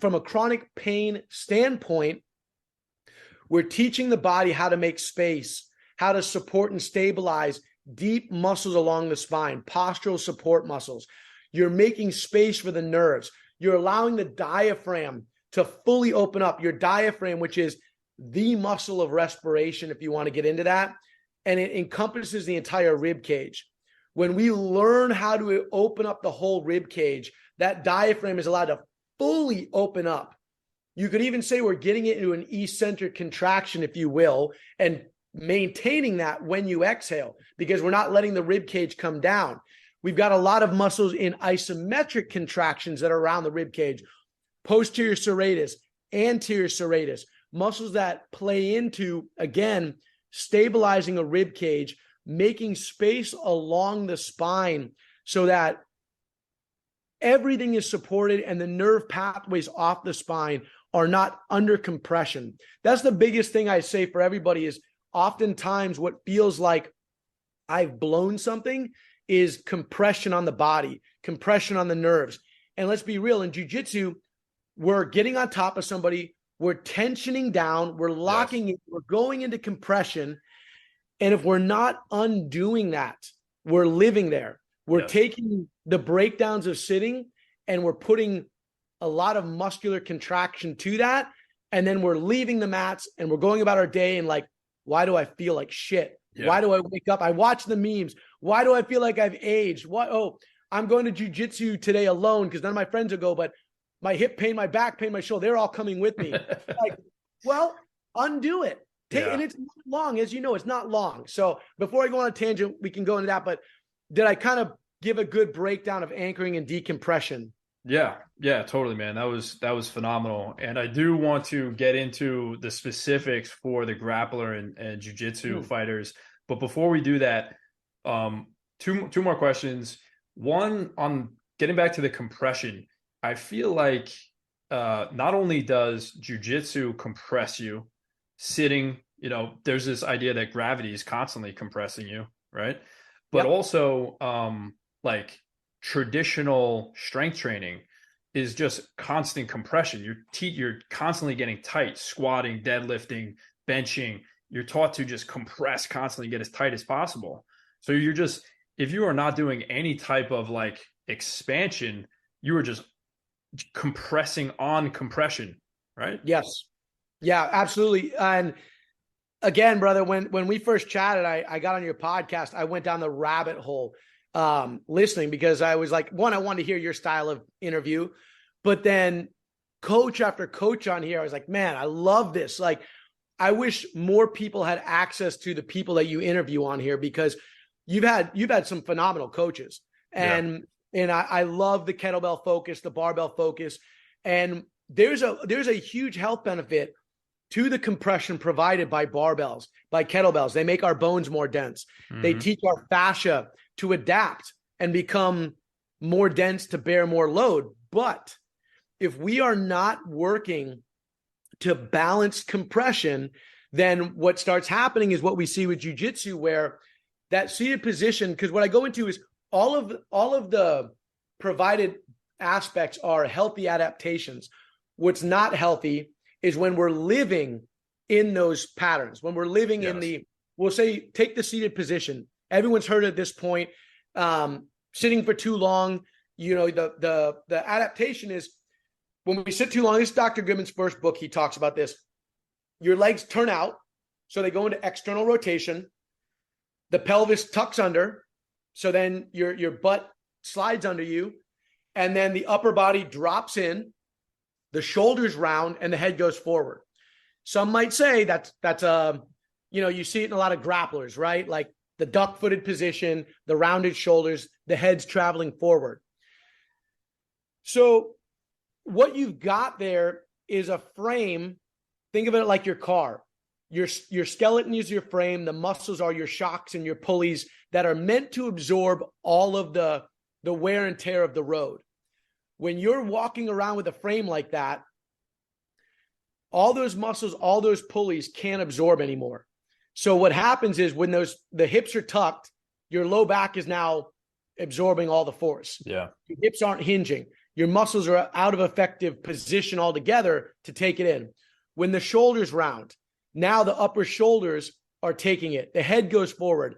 from a chronic pain standpoint, we're teaching the body how to make space, how to support and stabilize deep muscles along the spine, postural support muscles. You're making space for the nerves. You're allowing the diaphragm to fully open up. Your diaphragm, which is the muscle of respiration, if you want to get into that, and it encompasses the entire rib cage. When we learn how to open up the whole rib cage, that diaphragm is allowed to fully open up. You could even say we're getting it into an eccentric contraction, if you will, and maintaining that when you exhale, because we're not letting the rib cage come down. We've got a lot of muscles in isometric contractions that are around the rib cage, posterior serratus, anterior serratus, muscles that play into, again, stabilizing a rib cage, making space along the spine so that everything is supported and the nerve pathways off the spine are not under compression. That's the biggest thing I say for everybody is oftentimes what feels like I've blown something is compression on the body, compression on the nerves. And let's be real, in jiu-jitsu, we're getting on top of somebody, we're tensioning down, we're locking it, we're going into compression. And if we're not undoing that, we're living there. We're taking the breakdowns of sitting and we're putting a lot of muscular contraction to that. And then we're leaving the mats and we're going about our day and like, why do I feel like shit? Yeah. Why do I wake up? I watch the memes. Why do I feel like I've aged? What? Oh, I'm going to jiu-jitsu today alone because none of my friends will go, but my hip pain, my back pain, my shoulder, they're all coming with me. Like, well, undo it. And it's not long, as you know, it's not long. So before I go on a tangent, we can go into that, but did I kind of give a good breakdown of anchoring and decompression? Yeah, totally, man. That was phenomenal. And I do want to get into the specifics for the grappler and jiu-jitsu fighters. But before we do that, two more questions. One, on getting back to the compression, I feel like not only does jiu-jitsu compress you sitting, there's this idea that gravity is constantly compressing you, right? But also like traditional strength training is just constant compression. You're constantly getting tight, squatting, deadlifting, benching. You're taught to just compress constantly, get as tight as possible. So if you are not doing any type of like expansion, you are just compressing on compression, right? Yes. Yeah, absolutely. And again, brother, when we first chatted, I got on your podcast, I went down the rabbit hole listening because I was like, one, I wanted to hear your style of interview, but then coach after coach on here, I was like, man, I love this. Like, I wish more people had access to the people that you interview on here because you've had some phenomenal coaches and I love the kettlebell focus, the barbell focus. And there's a huge health benefit to the compression provided by barbells, by kettlebells. They make our bones more dense. Mm-hmm. They teach our fascia to adapt and become more dense to bear more load. But if we are not working to balance compression, then what starts happening is what we see with jiu-jitsu, where that seated position, because what I go into is all of the provided aspects are healthy adaptations. What's not healthy is when we're living in those patterns, when we're living in we'll say, take the seated position. Everyone's heard at this point, sitting for too long, the adaptation is when we sit too long. This is Dr. Goodman's first book. He talks about this. Your legs turn out, so they go into external rotation. The pelvis tucks under, so then your butt slides under you, and then the upper body drops in, the shoulders round, and the head goes forward. Some might say that's you see it in a lot of grapplers, right? Like the duck-footed position, the rounded shoulders, the head's traveling forward. So what you've got there is a frame. Think of it like your car. Your skeleton is your frame. The muscles are your shocks and your pulleys that are meant to absorb all of the wear and tear of the road. When you're walking around with a frame like that, all those muscles, all those pulleys can't absorb anymore. So what happens is when the hips are tucked, your low back is now absorbing all the force. Yeah. Your hips aren't hinging. your muscles are out of effective position altogether to take it in. When the shoulders round, now the upper shoulders are taking it. The head goes forward.